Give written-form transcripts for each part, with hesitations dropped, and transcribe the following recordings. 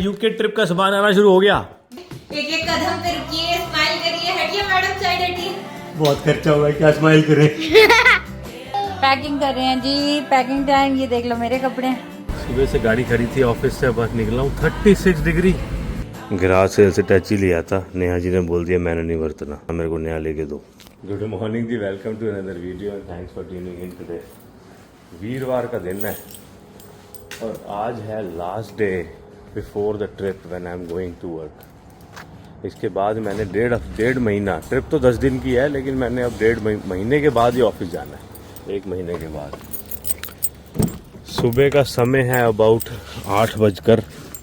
UK trip का सामान आना शुरू हो गया। एक एक कदम पे रुकिए, स्माइल करिए, हटिए मैडम साइड हटिए। बहुत खर्चा हुआ है, क्या स्माइल करें। पैकिंग कर रहे हैं जी, पैकिंग टाइम। ये देख लो मेरे कपड़े। सुबह से गाड़ी खड़ी थी, ऑफिस से बस निकला हूँ। 36 डिग्री। ग्रास सेल से टच ही लिया था, नेहा जी ने बोल दिया मैंने नहीं बरतना, मेरे को नया लेके दो। Good morning ji, welcome to another video and thanks for tuning in today. वीरवार का दिन है और आज है last day before the trip when I am going to work. इसके बाद मैंने डेढ़ महीना, ट्रिप तो 10 दिन की है लेकिन मैंने अब डेढ़ महीने के बाद ही ऑफिस जाना है, 1 महीने के बाद। सुबह का समय है अबाउट 8 बजकर।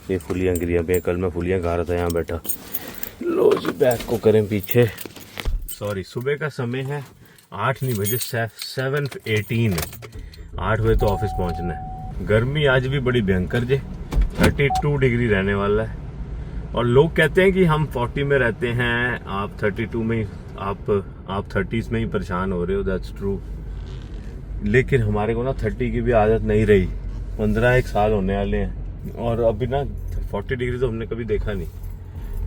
ये फुलियाँ गिरी हैं, कल मैं फुलियाँ खा रहा था यहाँ बैठा। लो जी, बैग को करें पीछे। सॉरी, सुबह का समय है 8 नहीं बजे, 7:18 है। 8 बजे तो ऑफिस पहुँचना है। गर्मी आज भी बड़ी भयंकर जे, 32 डिग्री रहने वाला है। और लोग कहते हैं कि हम 40 में रहते हैं, आप 32 में आप 30s में ही परेशान हो रहे हो। दैट्स ट्रू, लेकिन हमारे को ना 30 की भी आदत नहीं रही। 15 साल होने वाले हैं और अभी ना 40 डिग्री तो हमने कभी देखा नहीं।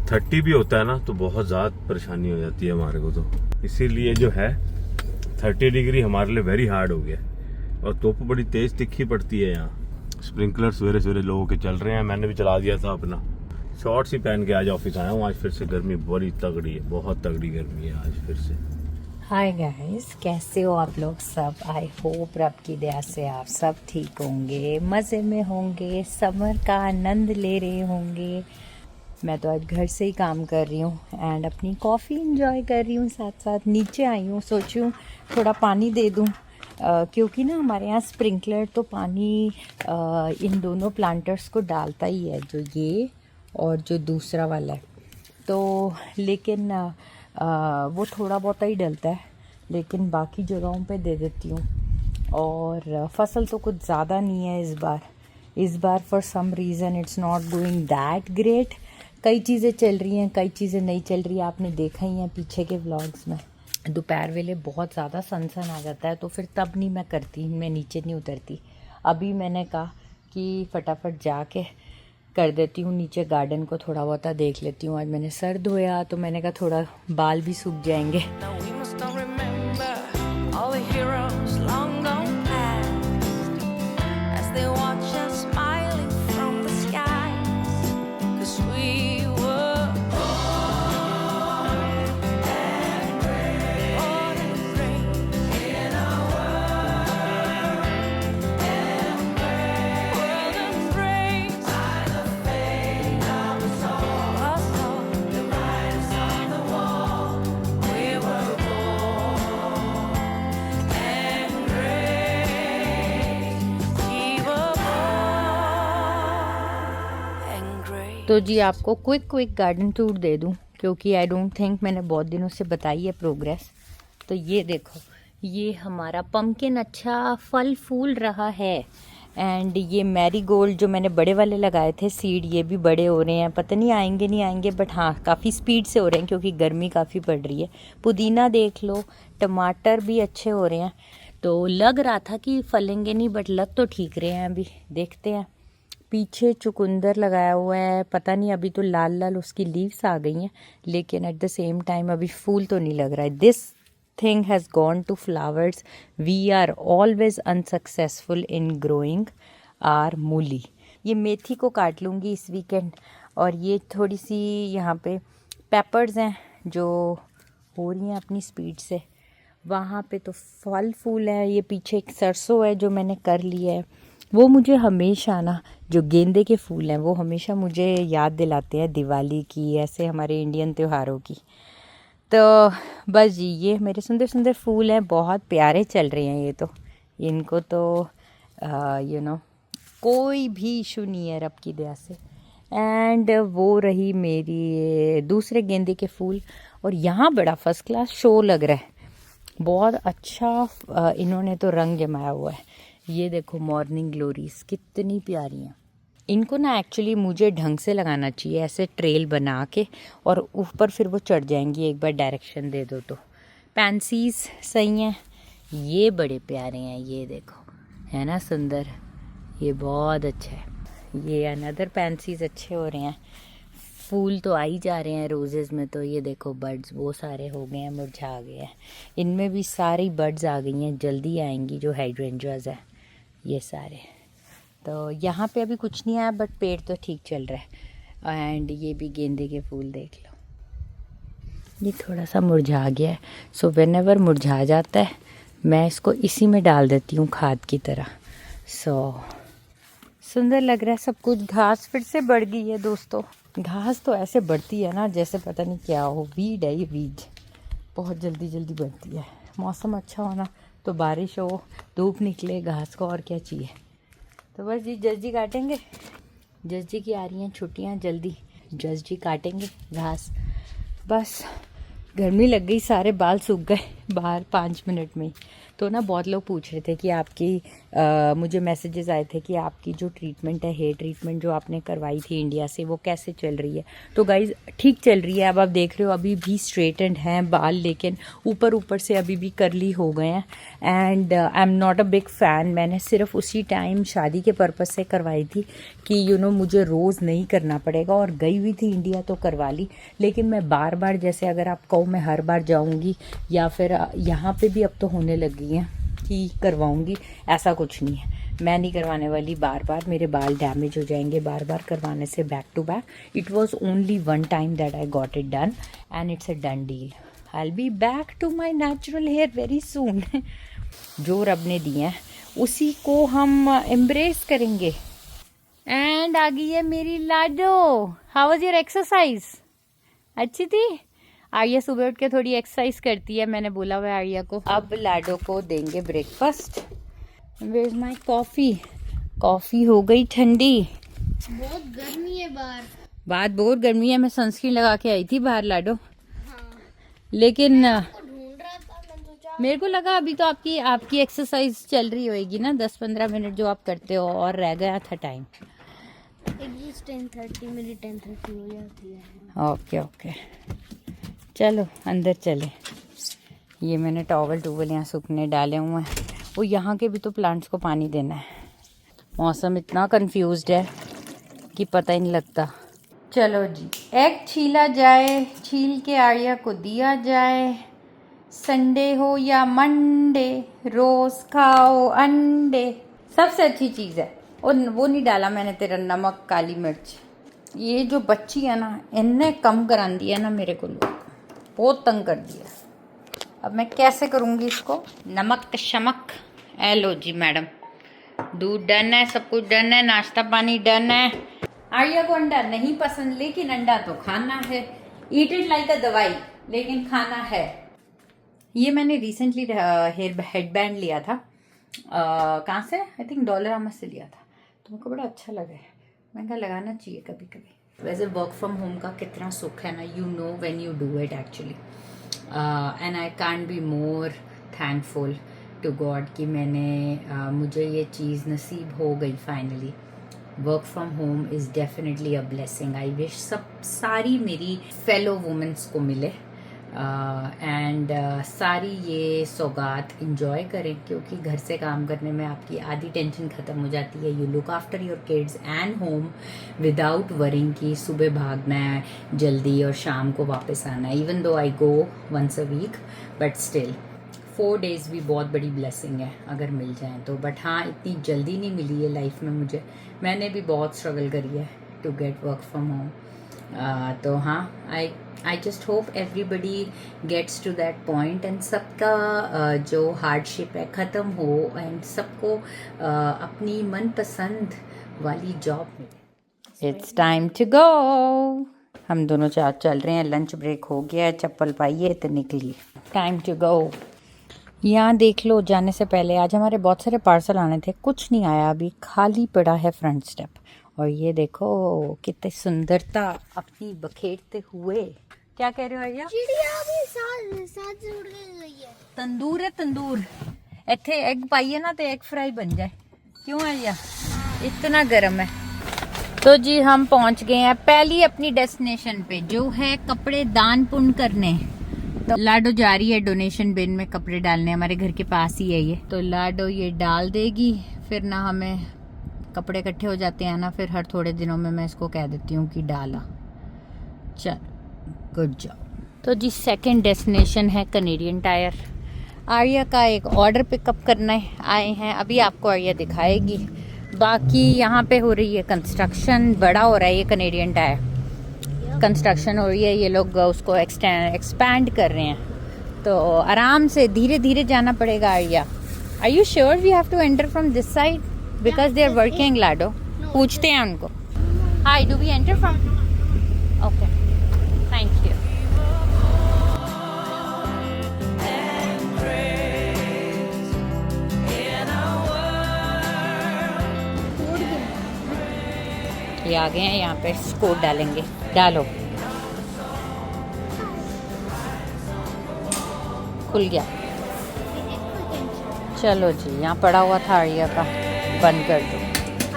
30 भी होता है ना तो बहुत ज़्यादा परेशानी हो जाती है हमारे को। तो इसीलिए जो है 30 डिग्री हमारे लिए वेरी हार्ड हो गया। और धूप बड़ी तेज तिखी पड़ती है यहाँ। स्प्रिंकलर सवेरे सवेरे लोगों के चल रहे हैं, मैंने भी चला दिया था अपना। शॉर्ट्स ही पहन के आज ऑफिस आया हूँ। आज फिर से गर्मी बड़ी तगड़ी है, बहुत तगड़ी गर्मी है आज फिर से। हाय गाइस, कैसे हो आप लोग सब? आई होप रब की दया से आप सब ठीक होंगे, मज़े में होंगे, समर का आनंद ले रहे होंगे। मैं तो आज घर से ही काम कर रही हूँ एंड अपनी कॉफ़ी इंजॉय कर रही हूँ। साथ साथ नीचे आई हूँ, सोची हूँ थोड़ा पानी दे दूँ, क्योंकि ना हमारे यहाँ स्प्रिंकलर तो पानी इन दोनों प्लांटर्स को डालता ही है, जो ये और जो दूसरा वाला है। तो लेकिन वो थोड़ा बहुत ही डलता है, लेकिन बाकी जगहों पे दे देती हूँ। और फसल तो कुछ ज़्यादा नहीं है इस बार for some reason it's not going that great. कई चीज़ें चल रही हैं, कई चीज़ें नहीं चल रही। आपने देखा ही है पीछे के व्लॉग्स में, दोपहर वेले बहुत ज़्यादा सनसन आ जाता है तो फिर तब नहीं मैं करती, मैं नीचे नहीं उतरती। अभी मैंने कहा कि फटाफट जाके कर देती हूँ नीचे, गार्डन को थोड़ा बहुत देख लेती हूँ। आज मैंने सर धोया तो मैंने कहा थोड़ा बाल भी सूख जाएंगे। तो जी आपको क्विक गार्डन टूर दे दूं, क्योंकि आई डोंट थिंक मैंने बहुत दिनों से बताई है प्रोग्रेस। तो ये देखो, ये हमारा पम्पकिन अच्छा फल फूल रहा है। एंड ये मैरीगोल्ड जो मैंने बड़े वाले लगाए थे सीड, ये भी बड़े हो रहे हैं। पता नहीं आएंगे नहीं आएंगे, बट हाँ काफ़ी स्पीड से हो रहे हैं क्योंकि गर्मी काफ़ी पड़ रही है। पुदीना देख लो, टमाटर भी अच्छे हो रहे हैं। तो लग रहा था कि फलेंगे नहीं, बट लग तो ठीक रहे हैं। अभी देखते हैं। पीछे चुकंदर लगाया हुआ है, पता नहीं अभी तो लाल लाल उसकी लीव्स आ गई हैं, लेकिन एट द सेम टाइम अभी फूल तो नहीं लग रहा है। This thing has gone to flowers. We are always unsuccessful in growing our mooli. ये मेथी को काट लूँगी इस वीकेंड। और ये थोड़ी सी यहाँ पे पेपर्स हैं जो हो रही हैं अपनी स्पीड से। वहाँ पे तो फल फूल है। ये पीछे एक सरसों है जो मैंने कर लिया है। वो मुझे हमेशा ना, जो गेंदे के फूल हैं वो हमेशा मुझे याद दिलाते हैं दिवाली की, ऐसे हमारे इंडियन त्योहारों की। तो बस जी, ये मेरे सुंदर सुंदर फूल हैं, बहुत प्यारे चल रहे हैं ये तो। इनको तो यू नो कोई भी इशू नहीं है रब की दया से। एंड वो रही मेरी दूसरे गेंदे के फूल। और यहाँ बड़ा फर्स्ट क्लास शो लग रहा है, बहुत अच्छा इन्होंने तो रंग जमाया हुआ है। ये देखो मॉर्निंग ग्लोरीज कितनी प्यारी हैं। इनको ना एक्चुअली मुझे ढंग से लगाना चाहिए, ऐसे ट्रेल बना के, और ऊपर फिर वो चढ़ जाएंगी एक बार डायरेक्शन दे दो तो। पैंसीज सही हैं, ये बड़े प्यारे हैं, ये देखो है ना सुंदर, ये बहुत अच्छा है। ये अनदर पैंसीज अच्छे हो रहे हैं, फूल तो आ ही जा रहे हैं रोजेज़ में। तो ये देखो बर्ड्स वो सारे हो गए हैं, मुरझा गए हैं। इनमें भी सारी बर्ड्स आ गई हैं, जल्दी आएंगी जो हाइड्रेंजियाज है ये सारे। तो यहाँ पे अभी कुछ नहीं आया बट पेड़ तो ठीक चल रहा है। एंड ये भी गेंदे के फूल देख लो, ये थोड़ा सा मुरझा गया है। सो व्हेनेवर मुरझा जाता है मैं इसको इसी में डाल देती हूँ खाद की तरह। सो सुंदर लग रहा है सब कुछ। घास फिर से बढ़ गई है दोस्तों। घास तो ऐसे बढ़ती है ना जैसे पता नहीं क्या हो, वीड है ये, वीड बहुत जल्दी जल्दी बढ़ती है। मौसम अच्छा होना तो बारिश हो, धूप निकले, घास को और क्या चाहिए। तो बस जी जज जी काटेंगे, जज जी की आ रही हैं छुट्टियाँ जल्दी, जज जी काटेंगे घास। बस गर्मी लग गई, सारे बाल सूख गए बाहर 5 मिनट में। तो ना बहुत लोग पूछ रहे थे कि आपकी मुझे मैसेजेस आए थे कि आपकी जो ट्रीटमेंट है, हेयर ट्रीटमेंट जो आपने करवाई थी इंडिया से, वो कैसे चल रही है। तो गाइज ठीक चल रही है। अब आप देख रहे हो अभी भी स्ट्रेटेंड हैं बाल, लेकिन ऊपर ऊपर से अभी भी कर्ली हो गए हैं। And I am not a big fan. मैंने सिर्फ उसी टाइम शादी के पर्पज़ से करवाई थी कि मुझे रोज़ नहीं करना पड़ेगा, और गई हुई थी इंडिया तो करवा ली। लेकिन मैं बार बार, जैसे अगर आप कहो मैं हर बार जाऊँगी या फिर यहाँ पे भी अब तो होने लगी हैं कि करवाऊँगी, ऐसा कुछ नहीं है। मैं नहीं करवाने वाली बार बार, मेरे बाल डैमेज हो जाएंगे बार बार करवाने से back to back. It was only one time that I got it done and it's a done deal. I will be back to my natural hair very soon. जो रब ने दिए हैं उसी को हम एम्ब्रेस करेंगे। एंड आ गई है मेरी लाडो। How was your exercise? अच्छी थी। आर्या सुबह उठ के थोड़ी एक्सरसाइज करती है, मैंने बोला हुआ आर्या को। अब लाडो को देंगे breakfast. Where is my coffee? Coffee हो गई ठंडी। बहुत गर्मी है बाहर। बात बहुत गर्मी है। मैं सनस्क्रीन लगा के आई थी बाहर लाडो। लेकिन ढूंढ रहा था, मैंने सोचा मेरे को लगा अभी तो आपकी एक्सरसाइज चल रही होगी ना, 10-15 मिनट जो आप करते हो, और रह गया था टाइम। एटलीस्ट 10:30 मेरी 10:30 हो जाती है। ओके ओके, चलो अंदर चले। ये मैंने टॉवल यहाँ सूखने डाले हुए हैं। वो यहाँ के भी तो प्लांट्स को पानी देना है। मौसम इतना कंफ्यूज्ड है कि पता ही नहीं लगता। चलो जी, एग छीला जाए, छील के आर्या को दिया जाए। संडे हो या मंडे, रोज खाओ अंडे। सबसे अच्छी चीज़ है। और वो नहीं डाला मैंने तेरा नमक, काली मिर्च। ये जो बच्ची है ना, इनने कम करा दिया ना मेरे को, लोग बहुत तंग कर दिया। अब मैं कैसे करूँगी इसको? नमक शमक। लो जी मैडम, दूध डन है, सब कुछ डन है, नाश्ता पानी डन है। आर्या को अंडा नहीं पसंद, लेकिन अंडा तो खाना है। ईट इट लाइक अ दवाई, लेकिन खाना है। ये मैंने रिसेंटली हेडबैंड लिया था। कहाँ से? आई थिंक डॉलरामा से लिया था। तो मेरे को बड़ा अच्छा लगा है। मैं कहा लगाना चाहिए कभी कभी। वैसे वर्क फ्रॉम होम का कितना सुख है ना, you know when you do it actually. And I can't be more thankful to God कि मुझे ये चीज़ नसीब हो गई finally. Work from home is definitely a blessing. I wish सारी मेरी फेलो वुमेंस को मिले एंड सारी ये सौगात इंजॉय करें, क्योंकि घर से काम करने में आपकी आधी टेंशन ख़त्म हो जाती है। You look after your kids and home without worrying कि सुबह भागना है जल्दी और शाम को वापस आना है। Even though I go once a week, but still 4 days भी बहुत बड़ी ब्लेसिंग है अगर मिल जाए तो। बट हाँ, इतनी जल्दी नहीं मिली है लाइफ में मुझे। मैंने भी बहुत स्ट्रगल करी है to get work from home. तो हाँ, I just hope everybody gets to that point and सबका जो हार्डशिप है ख़त्म हो एंड सबको अपनी मनपसंद वाली जॉब मिले। It's time to go. हम दोनों चल रहे हैं, लंच ब्रेक हो गया है, चप्पल पाइए तो निकलिए। Time to go. यहाँ देख लो, जाने से पहले आज हमारे बहुत सारे पार्सल आने थे, कुछ नहीं आया अभी, खाली पड़ा है फ्रंट स्टेप। और ये देखो कितनी सुंदरता अपनी बखेरते हुए। क्या कह रहे हो भैया? चिड़िया भी साथ जुड़ गई है। तंदूर है तंदूर। इतने एग पाइए ना तो एग फ्राई बन जाए। क्यों भैया? इतना गर्म है। तो जी हम पहुंच गए हैं पहली अपनी डेस्टिनेशन पे, जो है कपड़े दान पुण्य करने। तो लाडो जा रही है डोनेशन बिन में कपड़े डालने, हमारे घर के पास ही है ये। तो लाडो ये डाल देगी, फिर ना हमें कपड़े इकट्ठे हो जाते हैं ना, फिर हर थोड़े दिनों में मैं इसको कह देती हूँ कि डाला। चल, गुड जॉब। तो जी सेकंड डेस्टिनेशन है कनेडियन टायर। आर्या का एक ऑर्डर पिकअप करने आए हैं, अभी आपको आर्या दिखाएगी। बाकी यहाँ पे हो रही है कंस्ट्रक्शन, बड़ा हो रहा है ये कनेडियन टायर, कंस्ट्रक्शन हो रही है, ये लोग उसको एक्सपैंड कर रहे हैं, तो आराम से धीरे धीरे जाना पड़ेगा। Arya, are you sure we have to enter from this side because they are working? लाडो पूछते हैं उनको। Hi, do we enter from? Okay, thank you. ये आ गए हैं, यहाँ पे कोड डालेंगे। डालो, खुल गया। चलो जी, यहाँ पड़ा हुआ था आर्या का, बंद कर दो।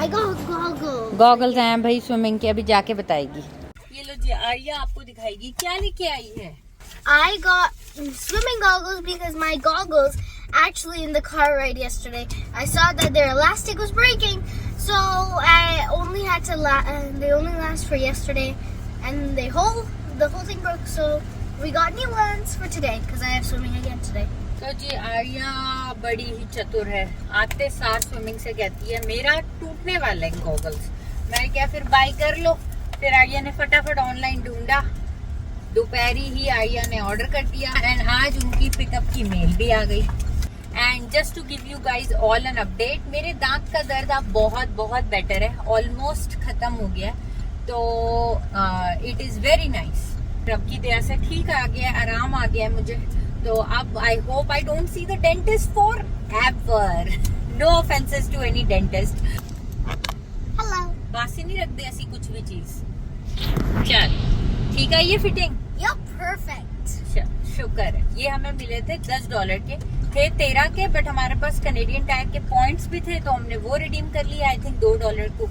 I got goggles. गॉगल्स हैं भाई स्विमिंग के, अभी जाके बताएगी। ये लो जी, आर्या आपको दिखाएगी क्या लेके आई है। I got swimming goggles because my goggles actually in the car ride yesterday. I saw that their elastic was breaking, so I only had to they only last for yesterday, and the whole thing broke. So we got new ones for today because I have swimming again today. तो जी आर्या बड़ी ही चतुर है, आते सार swimming से कहती है मेरा टूटने वाला है गॉगल्स। मैं क्या, फिर बाय कर लो। फिर आर्या ने फटाफट ऑनलाइन ढूंढा, दोपहरी ही आर्या ने ऑर्डर कर दिया, एंड आज उनकी पिकअप की मेल भी आ गई। And just to give you guys all an update, मेरे दांत का दर्द अब बहुत बहुत बेटर है, ऑलमोस्ट खत्म हो गया, तो इट इज वेरी नाइस। रब की दया से ठीक आ गया, आराम आ गया है मुझे। तो अब I hope I don't see the dentist forever. No offences to any dentist. Hello. बासी नहीं रखते ऐसी कुछ भी चीज। चल ठीक है, ये फिटिंग Yup, perfect. शुक्र है। ये हमें मिले थे $10 के, थे 13 के, बट हमारे पास कनेडियन टायर के पॉइंट्स भी थे, तो हमने वो रिडीम कर लिया, आई थिंक $2 को,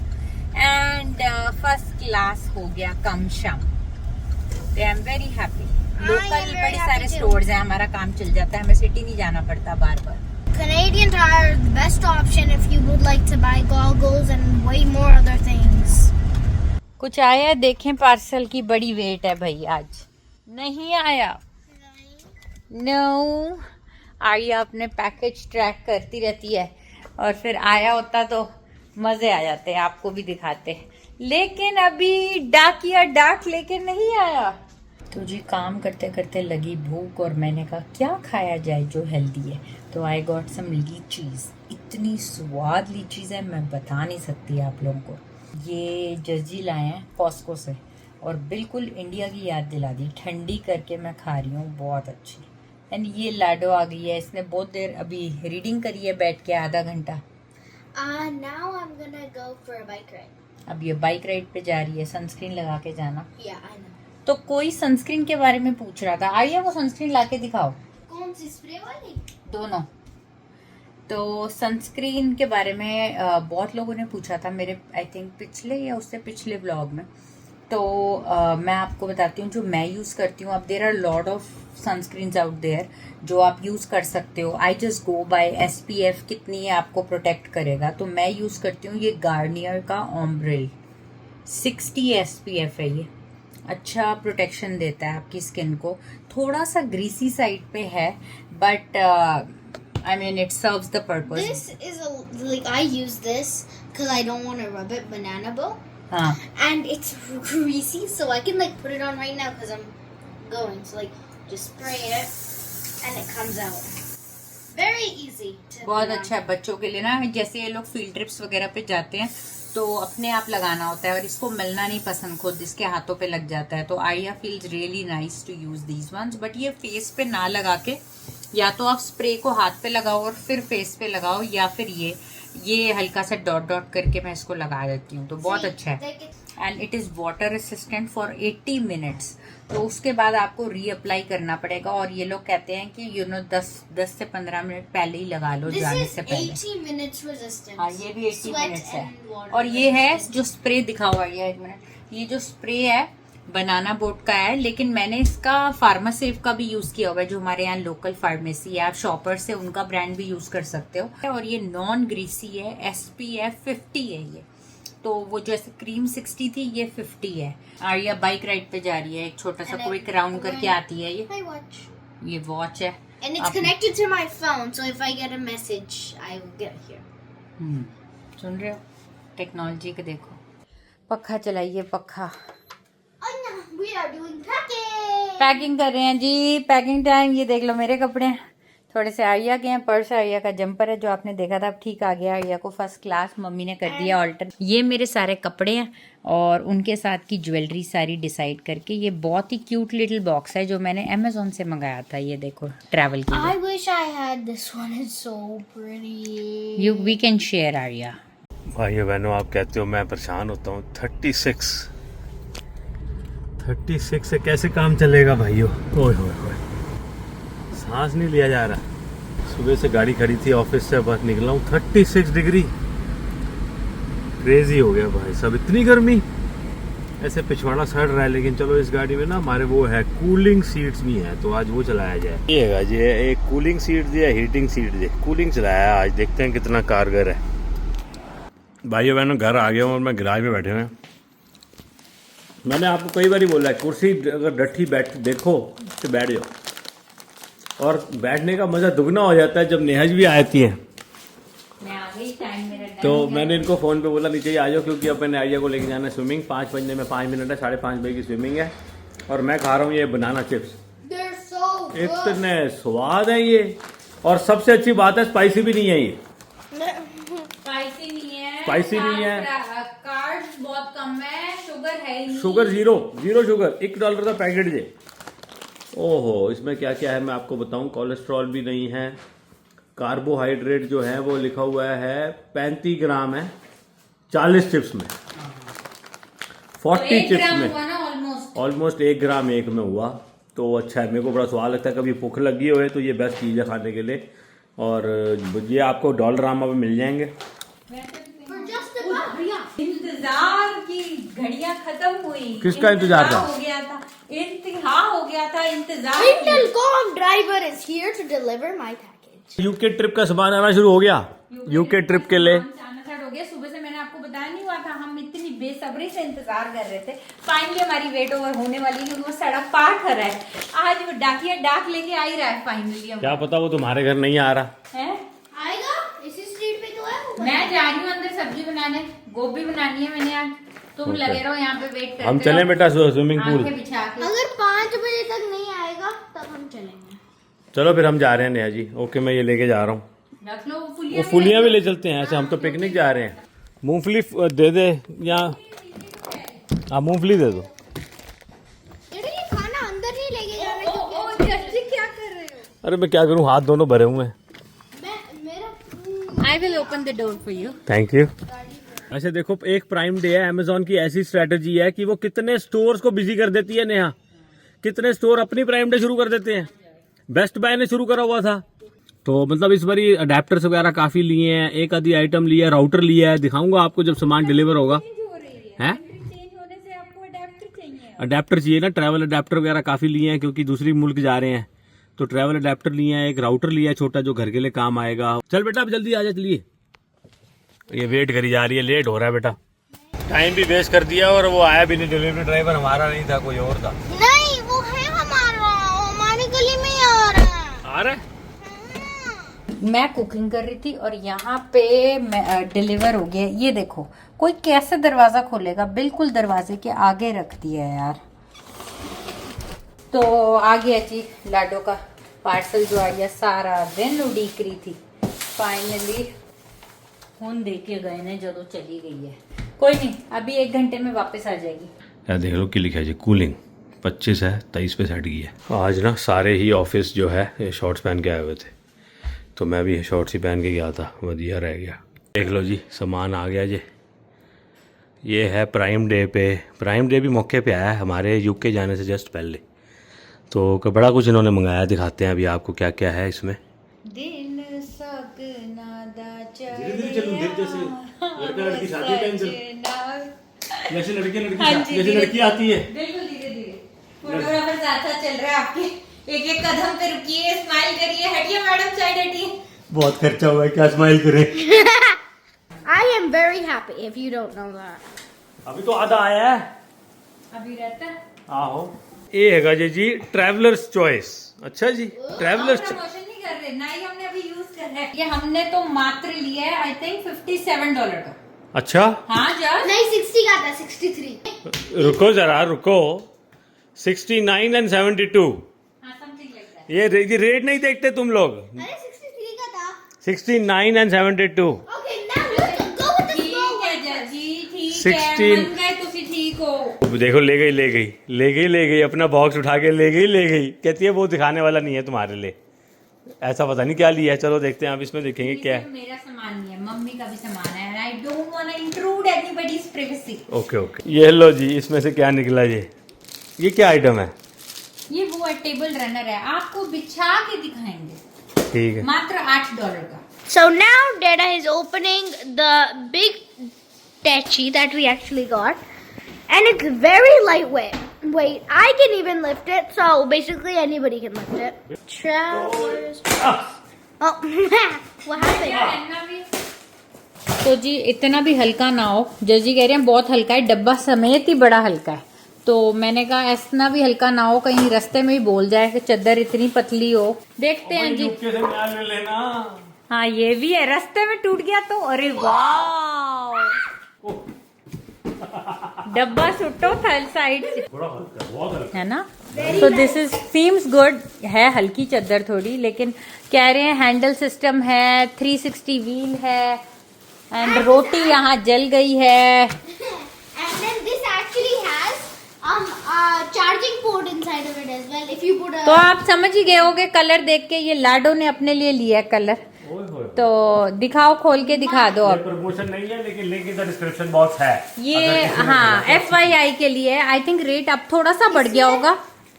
एंड फर्स्ट क्लास हो गया कम शम। I am very happy. Local very बड़े happy सारे too. स्टोर्स हैं, हमारा काम चल जाता है, हमें सिटी नहीं जाना पड़ता बार बार। Canadian Tire, the best option if you would like to buy goggles and way more other things. कुछ आया देखें, पार्सल की बड़ी वेट है भाई, आज नहीं आया। नो, आर्या अपने पैकेज ट्रैक करती रहती है, और फिर आया होता तो मजे आ जाते, आपको भी दिखाते, लेकिन अभी डाकिया डाक लेके नहीं आया। तो जी काम करते करते लगी भूख, और मैंने कहा क्या खाया जाए जो हेल्दी है, तो आई गॉट सम लीचीज। इतनी स्वाद लीचीज है, मैं बता नहीं सकती आप लोगों को। ये जर्जी लाए हैं कॉस्को से, और बिल्कुल इंडिया की याद दिला दी, ठंडी करके मैं खा रही हूँ, बहुत अच्छी। एंड ये लाडो आ गई है, इसने बहुत देर अभी रीडिंग करी है बैठ के, आधा घंटा। Now I'm gonna go for a bike ride. अब ये बाइक राइड पे जा रही है, सनस्क्रीन लगा के जाना। Yeah, I know. तो कोई सनस्क्रीन के बारे में पूछ रहा था, आइए वो सनस्क्रीन ला के दिखाओ। कौन सी स्प्रे वाली? दोनों। तो सनस्क्रीन के बारे में बहुत लोगों ने पूछा था मेरे, आई थिंक पिछले या उससे पिछले व्लॉग में, तो मैं आपको बताती हूँ जो मैं यूज़ करती हूँ। अब there are lot of sunscreens out there जो आप यूज़ कर सकते हो। I just go by SPF, कितनी है आपको प्रोटेक्ट करेगा, तो मैं यूज़ करती हूँ ये गार्नियर का ओम्ब्रे 60 SPF है। ये अच्छा प्रोटेक्शन देता है आपकी स्किन को, थोड़ा सा ग्रीसी साइड पे है, but I mean it serves the purpose. This is like I use this because I don't want to rub it banana boat. हाँ, And it's greasy, so I can like put it on right now because I'm going. So like just spray it and it comes out. Very easy to बहुत put on. अच्छा है बच्चों के लिए ना। जैसे ये लोग फील्ड ट्रिप्स वगैरह पे जाते हैं तो अपने आप लगाना होता है, और इसको मिलना नहीं पसंद, खुद इसके हाथों पे लग जाता है। तो Arya feels really nice to use these ones, but ये फेस पे ना लगा के, या तो आप स्प्रे को हाथ पे लगाओ और फिर फेस पे लगाओ, या फिर ये हल्का सा डॉट डॉट करके मैं इसको लगा देती हूँ, तो बहुत See, अच्छा है। like it's- and it is water resistant for 80 minutes. तो उसके बाद आपको रीअप्लाई करना पड़ेगा, और ये लोग कहते हैं कि 10 से 15 मिनट पहले ही लगा लो This जाने is से पहले। 80 minutes resistance. हाँ, ये भी 80 Sweat मिनट्स है। and water और ये है resistance. जो स्प्रे दिखा हुआ है, एक मिनट, ये जो स्प्रे है बनाना बोट का है, लेकिन मैंने इसका फार्मासेव का भी यूज किया हुआ है, जो हमारे यहाँ लोकल फार्मेसी है, आप शॉपर से उनका ब्रांड भी यूज कर सकते हो। और ये नॉन ग्रीसी है, SPF 50 है ये, तो वो जैसे क्रीम 60 थी, ये 50 है। आर्या बाइक राइड पे जा रही है, एक छोटा सा क्विक राउंड करके आती है। My watch. ये वॉच है, And it's connected to my phone, so if I get a message, I will get it here. सुन रहे हो टेक्नोलॉजी के, देखो पखा चलाइए, पखा। Oh no, we are doing packing. Packing कर रहे हैं जी, पैकिंग टाइम। ये देख लो मेरे कपड़े हैं, थोड़े से आर्या के हैं, पर्स आर्या का जंपर है जो आपने देखा था, अब ठीक आ गया। आर्या को फर्स्ट क्लास मम्मी ने कर दिया ऑल्टर। ये मेरे सारे कपड़े हैं और उनके साथ की ज्वेलरी सारी डिसाइड करके। ये बहुत ही क्यूट लिटिल बॉक्स है जो मैंने अमेजोन से मंगाया था, ये देखो ट्रैवल के I wish I had this one. It's so pretty. लिए। We can share Arya. भाइयों बहनों, आप कहते हो मैं परेशान होता हूँ। 36 से कैसे काम चलेगा भाइयों? ओए होए होए, सांस नहीं लिया जा रहा। सुबह से गाड़ी खड़ी थी, ऑफिस से बस निकला हूँ। 36 डिग्री, क्रेजी हो गया भाई साहब, इतनी गर्मी। ऐसे पिछवाड़ा सड़ रहा है, लेकिन चलो इस गाड़ी में ना हमारे वो है कूलिंग सीट्स भी हैं, तो आज वो चलाया जाए। ये है जी, एक कूलिंग सीट दी है, हीटिंग सीट दी। कूलिंग चलाया है आज, देखते हैं कितना कारगर है। भाइयों बहनों, घर आ गया हूँ और मैं गैराज में बैठे हुए हैं। मैंने आपको कई बार बोला है, कुर्सी अगर डट्ठी बैठ देखो तो बैठ जाओ, और बैठने का मज़ा दुगना हो जाता है जब नेहज भी आती है। मैं आ गई, टाइम मेरा तो मैंने इनको फ़ोन पे बोला नीचे ही आ जाओ, क्योंकि अब मैंने आर्या को लेके जाना है स्विमिंग। 5 बजने में 5 मिनट है, 5:30 बजे की स्विमिंग है। और मैं खा रहा हूँ ये banana chips, They're so good. इतने स्वाद है ये, और सबसे अच्छी बात है स्पाइसी भी नहीं है ये। स्पाइसी नहीं है, स्पाइसी नहीं है, कार्ब्स बहुत कम है, शुगर है ही नहीं। Sugar zero sugar. $1 का पैकेट जे। ओहो, इसमें क्या क्या है मैं आपको बताऊं। कोलेस्ट्रॉल भी नहीं है, कार्बोहाइड्रेट जो है वो लिखा हुआ है 35 ग्राम है 40 चिप्स में, 40 चिप्स में ऑलमोस्ट 1 ग्राम एक में हुआ। तो अच्छा है, मेरे को बड़ा स्वाद लगता है। कभी भूख लगी हो तो ये बेस्ट चीज़ है खाने के लिए। और ये आपको $1 में मिल जाएंगे। For just a buck. इंतजार की घड़ियां खत्म हुई। किसका इंतजार था? हो गया था, इंतहा हो गया था इंतजार। Windelcom driver is here to deliver my package. UK trip का सामान आना शुरू हो गया। यूके ट्रिप के लिए हो गया। सुबह से मैंने आपको बताया नहीं हुआ था, हम इतनी बेसब्री से इंतजार कर रहे थे। फाइनली हमारी वेट ओवर होने वाली है, क्योंकि वो सड़क पार कर रहा है। आज वो डाकिया डाक लेके आ ही रहा है फाइनली। क्या पता वो तुम्हारे घर नहीं आ रहा है। आएगा इसी स्ट्रीट पे तो है। मैं जा रही हूँ अंदर सब्जी बनाने, गोभी बनानी है मैंने आज। तुम लगे रहो यहाँ पे वेट करते हम चले बेटा स्विमिंग पूल। आंखें बिछा के। अगर 5 बजे तक नहीं आएगा तब हम चलेंगे। चलो फिर हम जा रहे हैं नेहा जी। ओके, मैं ये लेके जा रहा हूँ। रख लो वो फुलियाँ भी ले चलते हैं, ऐसे हम तो पिकनिक जा रहे हैं। मूंगफली दे दे, या हाँ मूंगफली दे दो। ये खाना अंदर नहीं लेके जाना क्योंकि क्या कर रहे हो? अरे मैं क्या करूँ, हाथ दोनों भरे हुए हैं। I will open the door for you. Thank you. अच्छा देखो, एक प्राइम डे है, अमेजोन की ऐसी स्ट्रेटजी है कि वो कितने स्टोर्स को बिजी कर देती है नेहा। कितने स्टोर अपनी प्राइम डे शुरू कर देते हैं। बेस्ट बाय ने शुरू करा हुआ था, तो मतलब इस बार अडेप्टर्स वगैरह काफी लिए हैं। एक आधी आइटम लिया है, राउटर लिया है, दिखाऊंगा आपको जब सामान डिलीवर होगा। है अडेप्टर चाहिए ना, ट्रैवल अडेप्टर वगैरह काफी लिए हैं, क्योंकि दूसरी मुल्क जा रहे हैं तो ट्रैवल अडेप्टर लिए हैं। एक राउटर लिया है छोटा, जो घर के लिए काम आएगा। चल बेटा अब जल्दी आ जा, चलिए। ये वेट करी जा रही है, लेट हो रहा है बेटा। टाइम भी वेस्ट कर दिया, और वो आया भी नहीं। डिलीवरी ड्राइवर हमारा नहीं था, कोई और था। नहीं, वो है हमारी गली में ही आ रहा है। आ रहा है। मैं कुकिंग कर रही थी और यहाँ पे डिलीवर हो गया। ये देखो, कोई कैसे दरवाजा खोलेगा, बिल्कुल दरवाजे के आगे रख दिया है यार। तो आ गया जी लाडो का पार्सल, जो आ गया। सारा दिन उड़ीक रही थी, फाइनली फोन दे के गए ने, जो चली गई है। कोई नहीं, अभी 1 घंटे में वापस आ जाएगी। यार देख लो कि लिखा है जी, कूलिंग 25 है, 23 पे सेट गई है। आज ना सारे ही ऑफिस जो है ये शॉर्ट्स पहन के आए हुए थे, तो मैं भी शॉर्ट्स ही पहन के गया था, बढ़िया रह गया। देख लो जी, सामान आ गया जी। ये है प्राइम डे पे, प्राइम डे भी मौके पे आया है हमारे यूके जाने से जस्ट पहले। तो बड़ा कुछ इन्होंने मंगाया, दिखाते हैं अभी आपको क्या क्या है इसमें। दिन सगना दा धीरे-धीरे चलूं, धीरे जैसे लड़का लड़की शादी टाइम चल, जैसे लड़के लड़की हाँ जी, जैसे लड़की आती है। बिल्कुल फोटोग्राफर साथ साथ चल रहा है आपके, एक एक कदम पे रुकिए, स्माइल करिए, हटिए मैडम साइड हटिए। बहुत खर्चा हुआ है, क्या स्माइल करें। I am very happy if you don't know that. अभी तो आधा आया है। अभी रहता है। आहो ये हैगा जी ट्रैवलर्स चॉइस। अच्छा जी, ट्रैवलर्स प्रमोशन नहीं कर रहे, ना ही हमने अभी यूज कर रहा है। ये हमने तो मात्र लिया है आई थिंक $57 का। अच्छा हाँ जस्ट नहीं 60 का था 63. रुको जरा रुको, 69 and 72 हाँ समथिंग लाइक दैट। ये रेट नहीं देखते तुम लोग। अरे 63 का था. 69 and 72 Okay, now go with the small ठीक है one. जी, ठीक 16 है, मन गए तुसी ठीक हो। देखो ले गई अपना बॉक्स उठा के ले गई। कहती है वो दिखाने वाला नहीं है तुम्हारे लिए, ऐसा पता नहीं क्या लिया है। चलो देखते हैं, अब इसमें देखेंगे क्या है। मेरा सामान नहीं है, मम्मी का भी सामान है। I don't want to intrude anybody's privacy. Okay ये लो जी, इसमें से क्या निकला ये क्या आइटम है? ये वो है, टेबल रनर है, आपको बिछा के दिखाएंगे। ठीक है, मात्र $8 का। So now Dada is opening the big Techi that we actually got, and it's very lightweight. Wait, I can even lift it, so basically anybody can lift it. Travelers. Oh, what happened? तो जी इतना भी हल्का ना हो, जजी कह रहे हैं बहुत हल्का है, डब्बा समेत ही बड़ा हल्का है। तो मैंने कहा इतना भी हल्का ना हो, कहीं रास्ते में ही बोल जाए कि चद्दर इतनी पतली हो। देखते हैं जी। लेना। हाँ ये भी है, रास्ते में टूट गया तो अरे वाह, डब्बा सुट्टो थल साइड से, है ना। तो दिस इज सीम्स गुड, है हल्की चद्दर थोड़ी, लेकिन कह रहे हैं हैंडल सिस्टम है, 360 व्हील है, एंड रोटी यहाँ जल गई है। And then this actually has a charging port inside of it as well. If you put a तो आप समझ ही गए होगे कलर देख के, ये लाडो ने अपने लिए लिया है कलर। तो दिखाओ, खोल के दिखा दो अब। प्रमोशन नहीं है, लेकिन link in the description box है। ये हाँ FYI के लिए, आई थिंक रेट अब थोड़ा सा बढ़ गया होगा,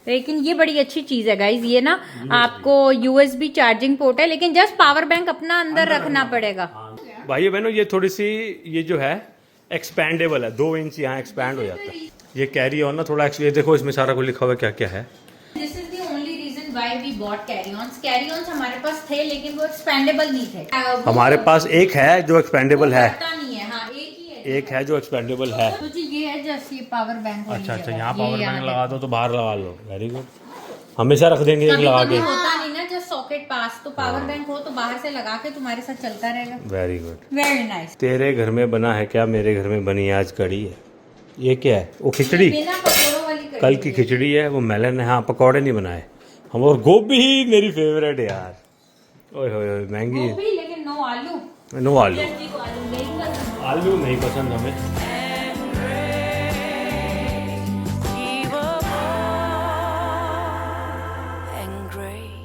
लेकिन ये बड़ी अच्छी चीज है गाइज। ये ना आपको USB चार्जिंग पोर्ट है, लेकिन जस्ट पावर बैंक अपना अंदर रखना पड़ेगा। भाई बहनों, ये थोड़ी सी ये जो है एक्सपैंडेबल है, 2 इंच यहाँ एक्सपैंड हो जाता है। ये कैरी ऑन ना थोड़ा, ये देखो इसमें सारा कुछ लिखा हुआ है क्या क्या है। This is the only reason why we bought carry-ons हमारे पास थे, लेकिन वो एक्सपेंडेबल नहीं थे। हमारे पास एक है जो एक्सपेंडेबल है, पता नहीं है। हाँ एक ही है, एक है जो एक्सपेंडेबल है। तो जी ये है जस्ट ये पावर बैंक। अच्छा, यहाँ पावर बैंक लगा दो तो बाहर लगा लो। वेरी गुड, हमेशा रख देंगे एक लगा के। होता नहीं ना जस्ट सॉकेट पास, तो पावर बैंक हो तो बाहर से लगा के तुम्हारे साथ चलता रहेगा। Very good, very nice. तेरे घर में बना है क्या, मेरे घर में बनी है आज कड़ी है। ये क्या है? वो खिचड़ी, बिना पकौड़ों वाली कढ़ी। कल की खिचड़ी है, वो मेलन है। हाँ पकौड़े नहीं बनाए हम, और गोभी मेरी फेवरेट है यार। ओए होए महंगी, गोभी लेकिन नो आलू। नो आलू, जस्ट को आलू नहीं पसंद। आलू नहीं पसंद हमें। and grace.